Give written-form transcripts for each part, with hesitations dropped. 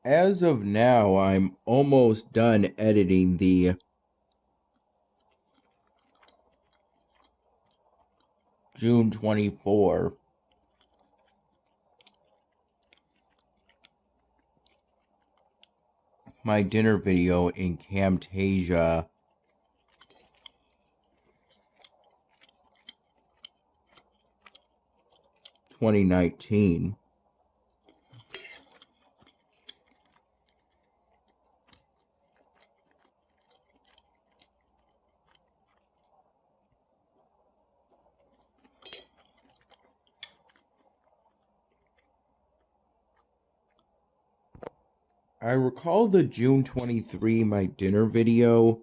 As of now, I'm almost done editing the June 24 my dinner video in Camtasia 2019. I recall the June 23 my dinner video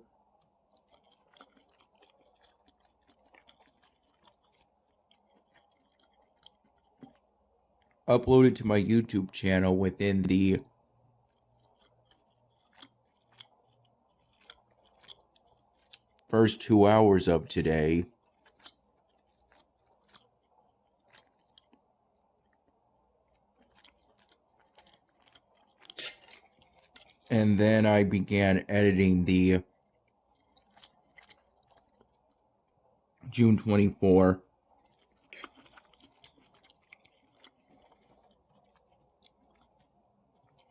uploaded to my YouTube channel within the first 2 hours of today. And then I began editing the June 24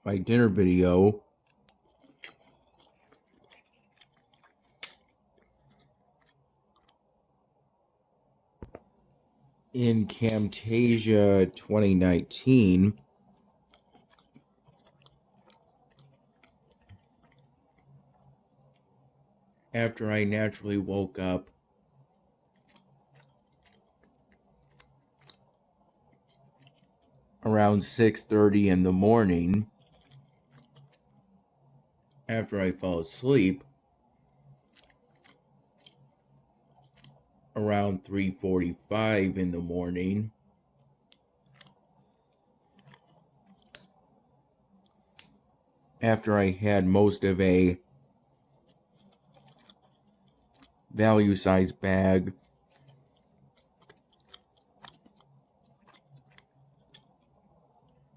my dinner video in Camtasia 2019. After I naturally woke up around 6:30 in the morning, after I fell asleep around 3:45 in the morning, after I had most of a value size bag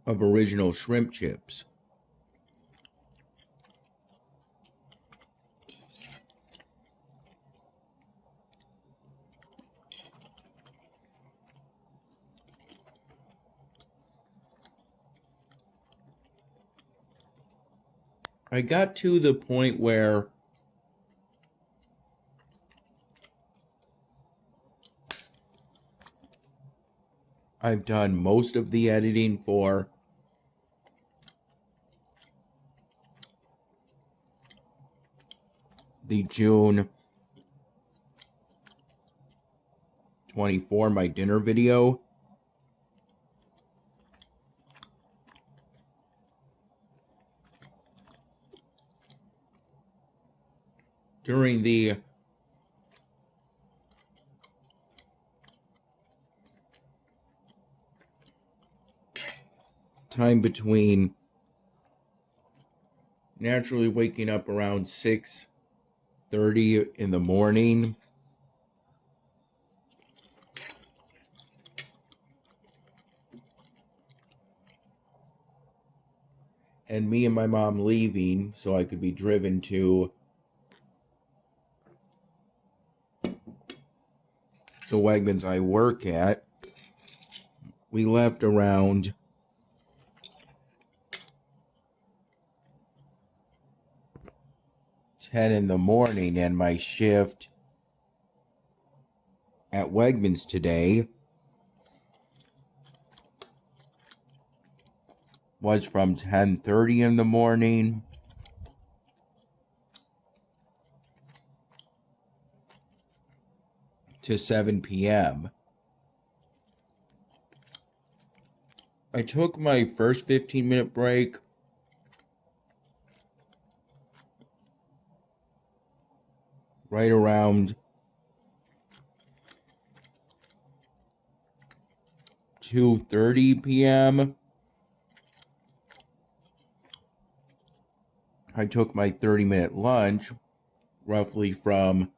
of original shrimp chips. I got to the point where I've done most of the editing for the June 24 my dinner video. During the time between naturally waking up around 6:30 in the morning and me and my mom leaving so I could be driven to the Wegmans I work at. We left around 10 in the morning, and my shift at Wegmans today was from 10:30 in the morning to 7 p.m. I took my first 15-minute break right around 2:30 p.m. I took my 30-minute lunch roughly from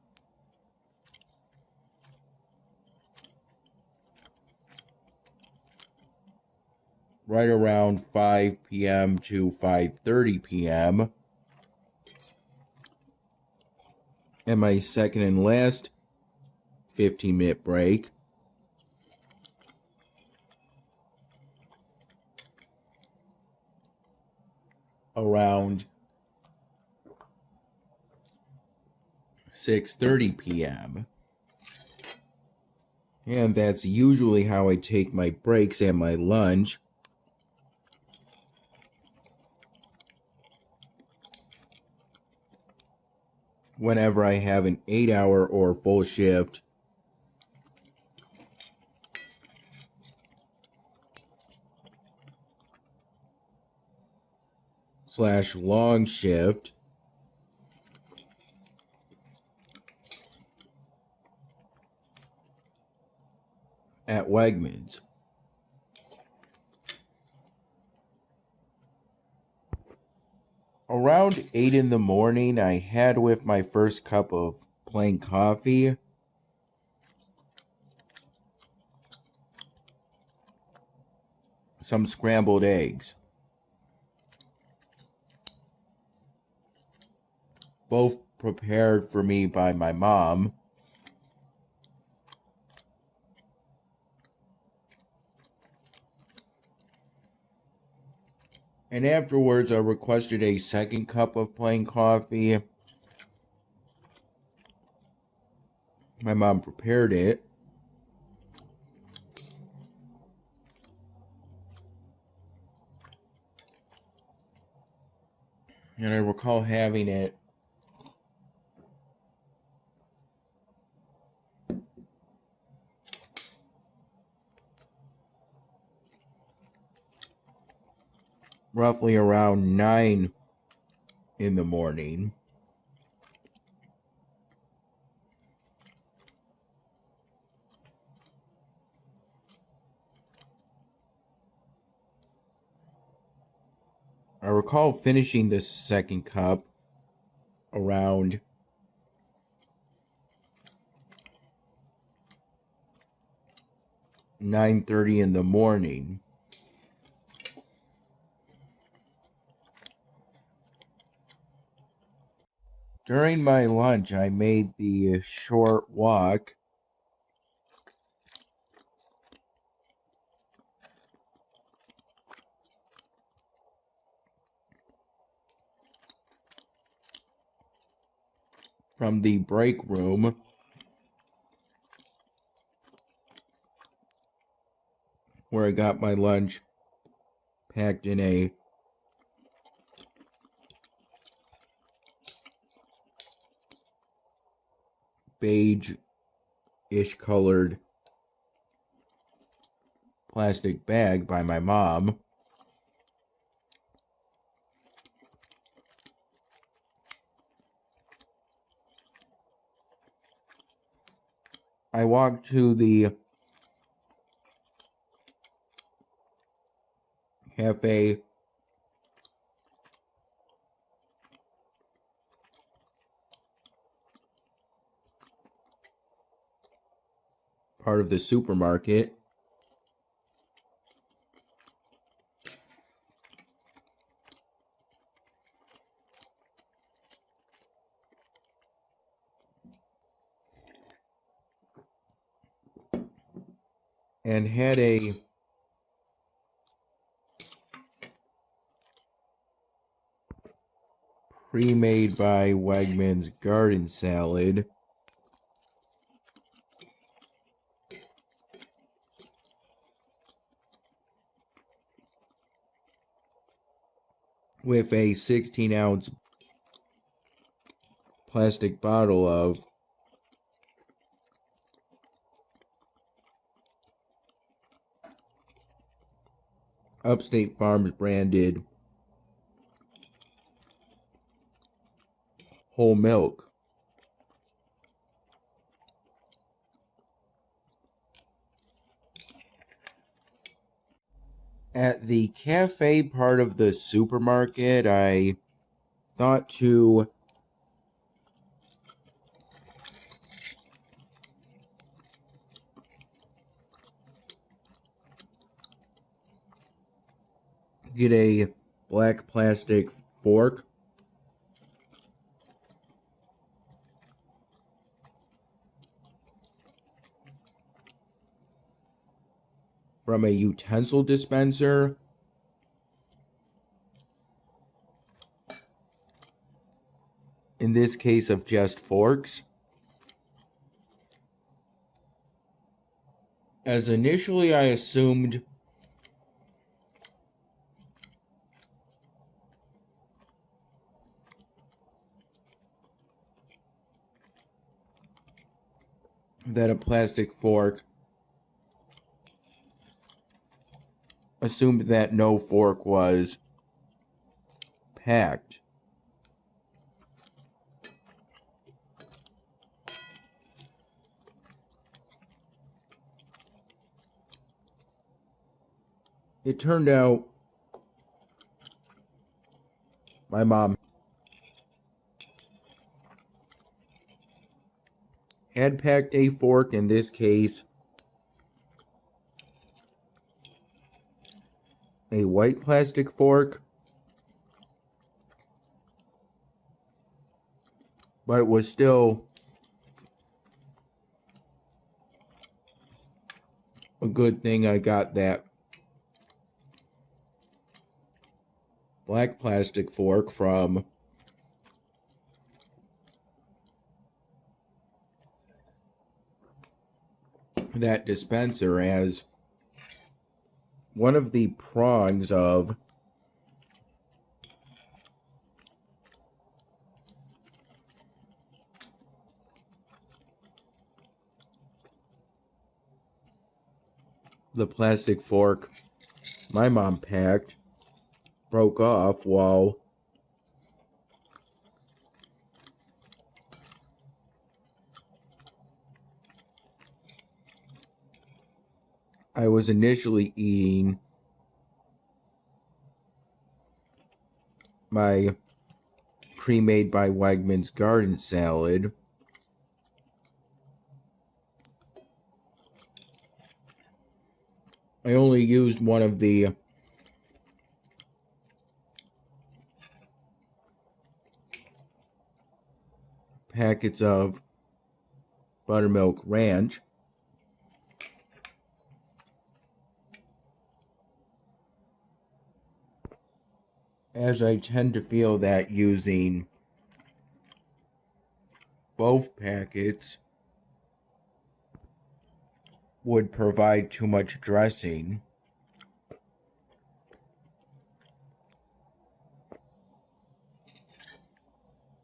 right around 5 p.m. to 5:30 p.m. And my second and last 15-minute break around 6:30 p.m. And that's usually how I take my breaks and my lunch. Whenever I have an 8-hour or full shift / long shift at Wegmans. Around 8 in the morning, I had with my first cup of plain coffee some scrambled eggs. Both prepared for me by my mom. And afterwards, I requested a second cup of plain coffee. My mom prepared it. And I recall having it roughly around 9 in the morning. I recall finishing the second cup around 9:30 in the morning. During my lunch, I made the short walk from the break room where I got my lunch packed in a beige-ish colored plastic bag by my mom. I walked to the cafe part of the supermarket and had a pre-made by Wegmans garden salad with a 16-ounce plastic bottle of Upstate Farms branded whole milk. At the cafe part of the supermarket, I thought to get a black plastic fork. From a utensil dispenser. In this case of just forks. As initially I assumed that a plastic fork, assumed that no fork was packed. It turned out my mom had packed a fork, in this case a white plastic fork, but it was still a good thing I got that black plastic fork from that dispenser, as one of the prongs of the plastic fork my mom packed broke off while I was initially eating my pre-made by Wegmans garden salad. I only used one of the packets of buttermilk ranch, as I tend to feel that using both packets would provide too much dressing.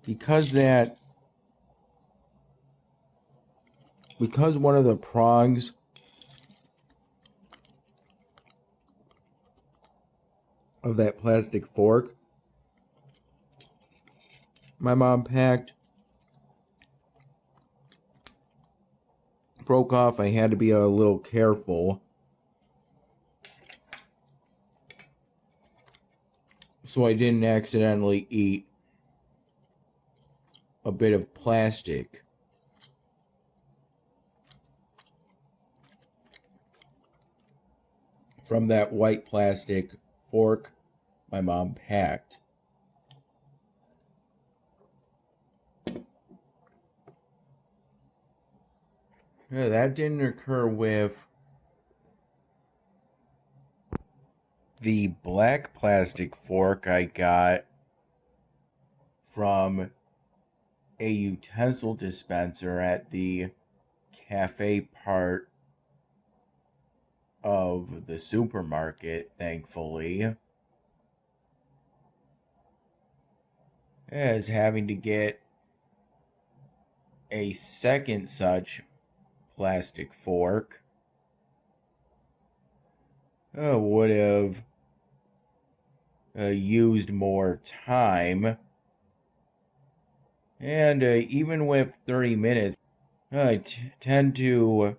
Because one of the prongs of that plastic fork my mom packed broke off, I had to be a little careful so I didn't accidentally eat a bit of plastic. From that white plastic fork my mom packed. Yeah, that didn't occur with the black plastic fork I got from a utensil dispenser at the cafe part of the supermarket, thankfully. As having to get a second such plastic fork would have used more time. And even with 30 minutes, I tend to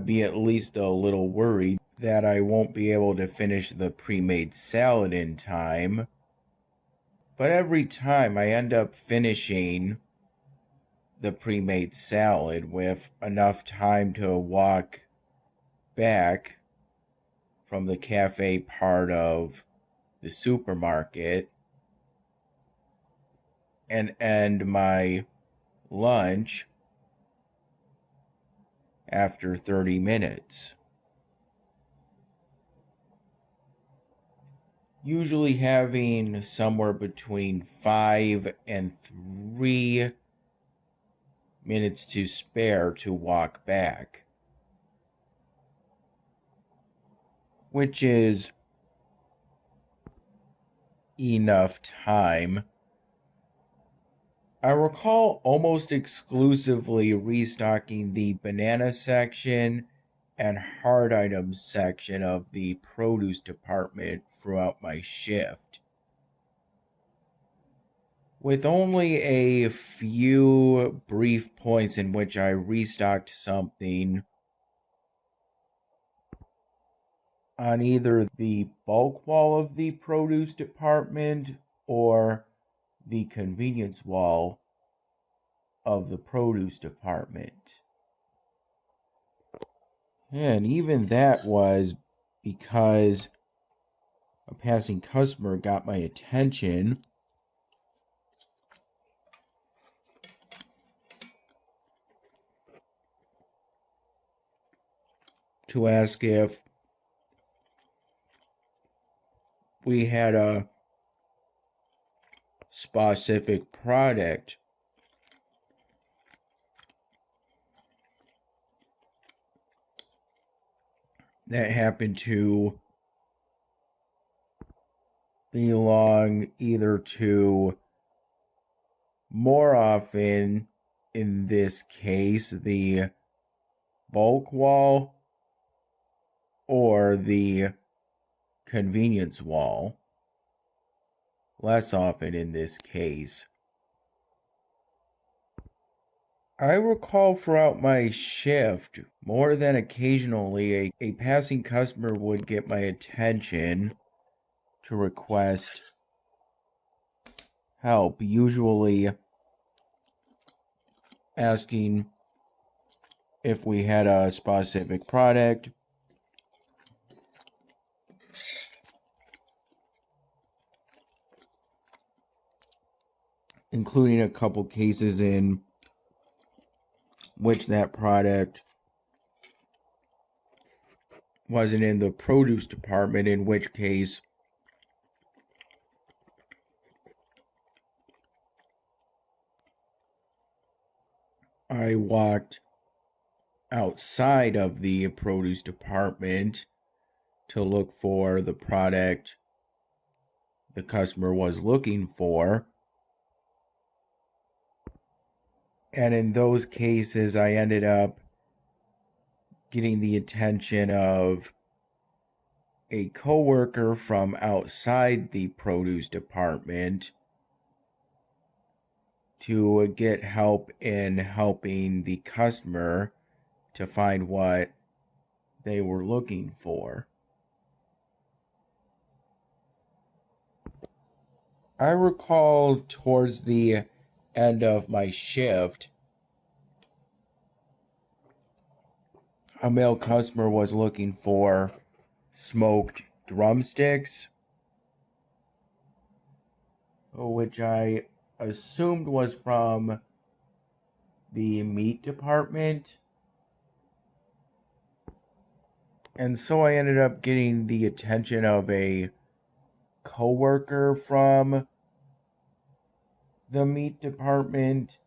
be at least a little worried that I won't be able to finish the pre-made salad in time. But every time I end up finishing the pre-made salad with enough time to walk back from the cafe part of the supermarket and end my lunch after 30 minutes. Usually having somewhere between 5 and 3 minutes to spare to walk back, which is enough time. I recall almost exclusively restocking the banana section and hard items section of the produce department throughout my shift, with only a few brief points in which I restocked something on either the bulk wall of the produce department or the convenience wall of the produce department. And even that was because a passing customer got my attention to ask if we had a specific product that happened to belong either to, more often in this case, the bulk wall or the convenience wall. Less often in this case. I recall throughout my shift, more than occasionally, a passing customer would get my attention to request help, usually asking if we had a specific product, including a couple cases in which that product wasn't in the produce department, in which case I walked outside of the produce department to look for the product the customer was looking for. And in those cases, I ended up getting the attention of a coworker from outside the produce department to get help in helping the customer to find what they were looking for. I recall towards the end of my shift, a male customer was looking for smoked drumsticks, which I assumed was from the meat department. And so I ended up getting the attention of a coworker from the meat department,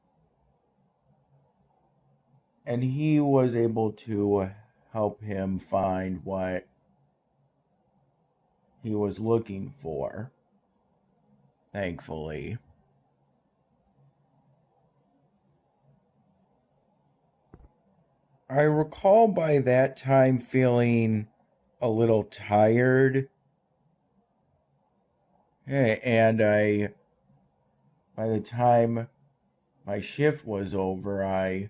and he was able to help him find what he was looking for, thankfully. I recall by that time feeling a little tired, and by the time my shift was over, I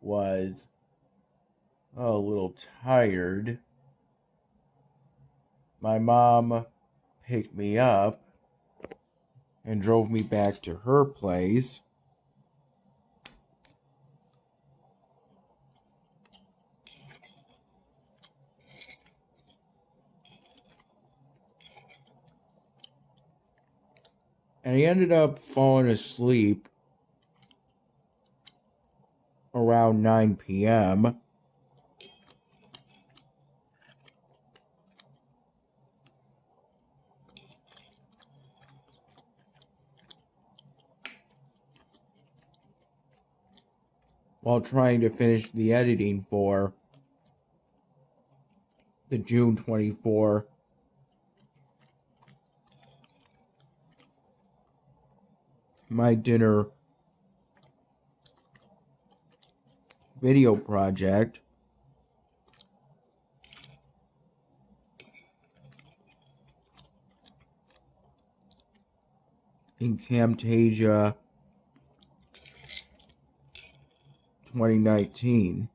was a little tired. My mom picked me up and drove me back to her place. And I ended up falling asleep around 9 p.m. while trying to finish the editing for the June 24 My Dinner video project. In Camtasia 2019.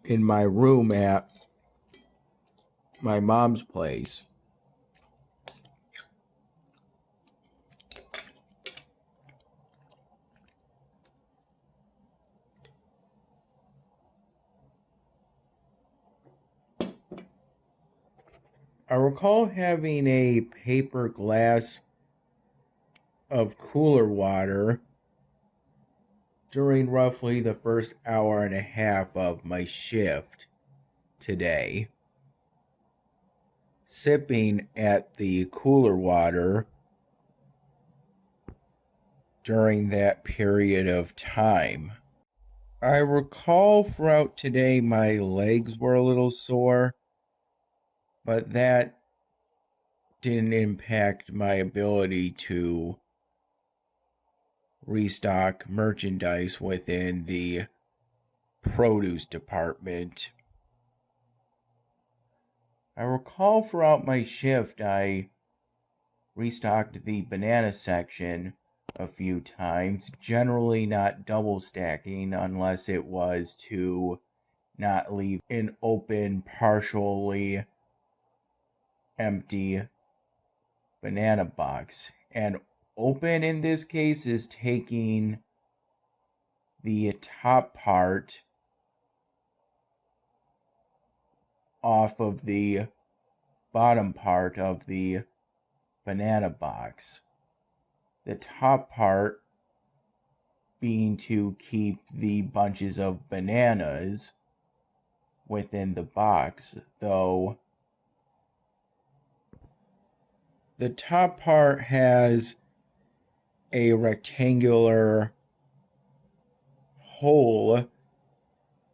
In my room at my mom's place. I recall having a paper glass of cooler water during roughly the first hour and a half of my shift today. Sipping at the cooler water during that period of time. I recall throughout today my legs were a little sore, but that didn't impact my ability to restock merchandise within the produce department. I recall throughout my shift I restocked the banana section a few times, generally not double stacking unless it was to not leave an open, partially empty banana box. And open in this case is taking the top part off of the bottom part of the banana box. The top part being to keep the bunches of bananas within the box, though the top part has a rectangular hole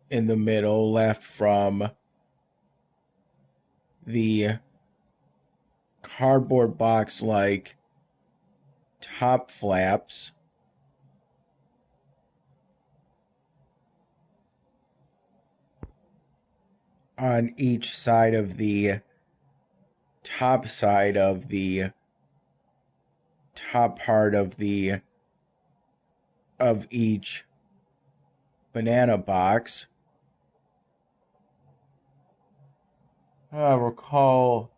in the middle left from the cardboard box like top flaps on each side of the top side of the top part of each banana box. I recall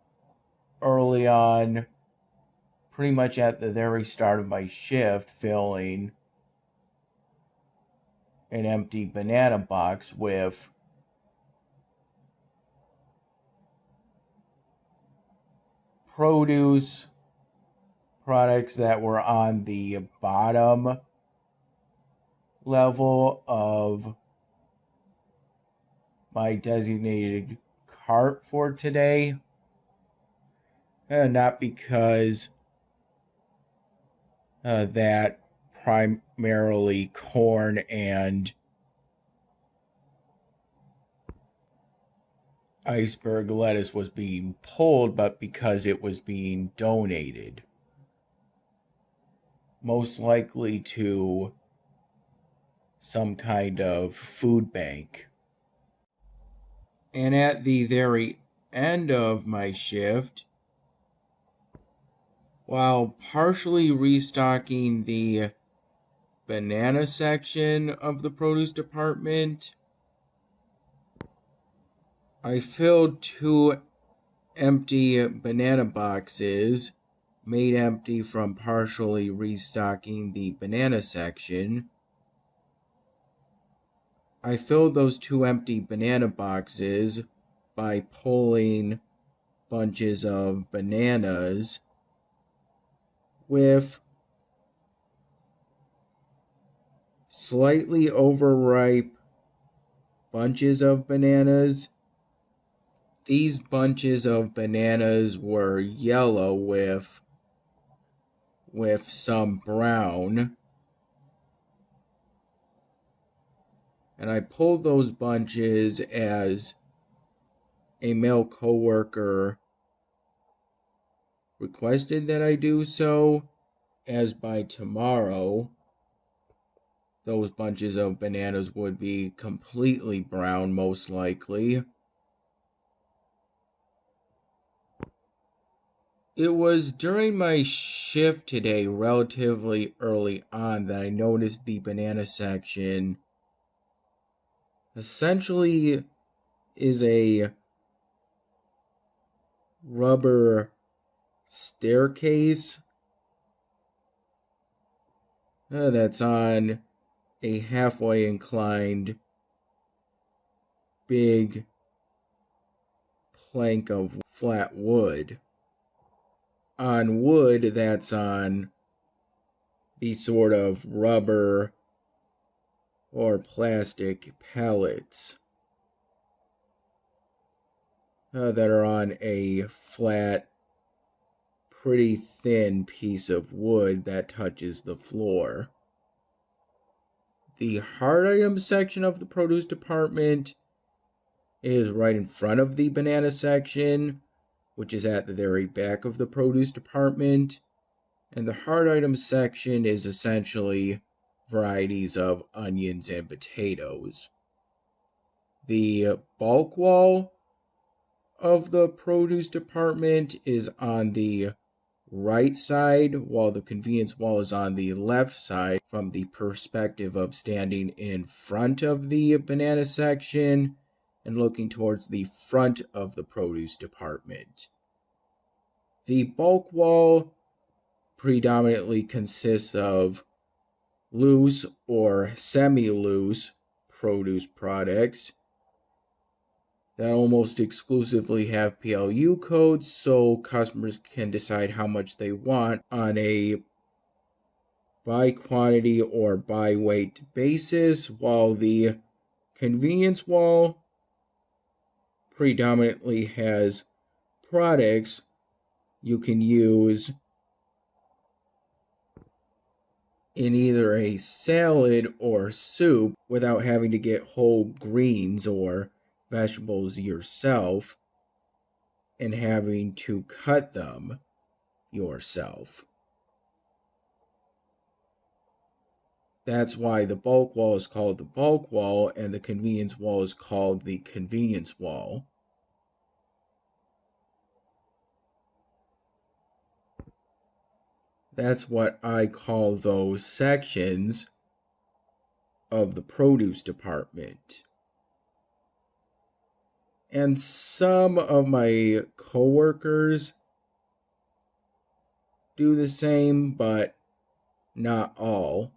early on, pretty much at the very start of my shift, filling an empty banana box with produce products that were on the bottom level of my designated cart for today. Not because that primarily corn and iceberg lettuce was being pulled, but because it was being donated. Most likely to some kind of food bank. And at the very end of my shift, while partially restocking the banana section of the produce department, I filled 2 empty banana boxes, made empty from partially restocking the banana section, I filled those 2 empty banana boxes by pulling bunches of bananas with slightly overripe bunches of bananas. These bunches of bananas were yellow with some brown. And I pulled those bunches as a male coworker requested that I do so, as by tomorrow those bunches of bananas would be completely brown, most likely. It was during my shift today, relatively early on, that I noticed the banana section essentially is a rubber staircase that's on a halfway inclined big plank of flat wood. On wood that's on these sort of rubber or plastic pallets that are on a flat, pretty thin piece of wood that touches the floor. The hard items section of the produce department is right in front of the banana section, which is at the very back of the produce department. And the hard items section is essentially varieties of onions and potatoes. The bulk wall of the produce department is on the right side, while the convenience wall is on the left side, from the perspective of standing in front of the banana section and looking towards the front of the produce department. The bulk wall predominantly consists of loose or semi-loose produce products that almost exclusively have PLU codes, so customers can decide how much they want on a by quantity or by weight basis, while the convenience wall predominantly has products you can use in either a salad or soup without having to get whole greens or vegetables yourself and having to cut them yourself. That's why the bulk wall is called the bulk wall and the convenience wall is called the convenience wall. That's what I call those sections of the produce department. And some of my coworkers do the same, but not all.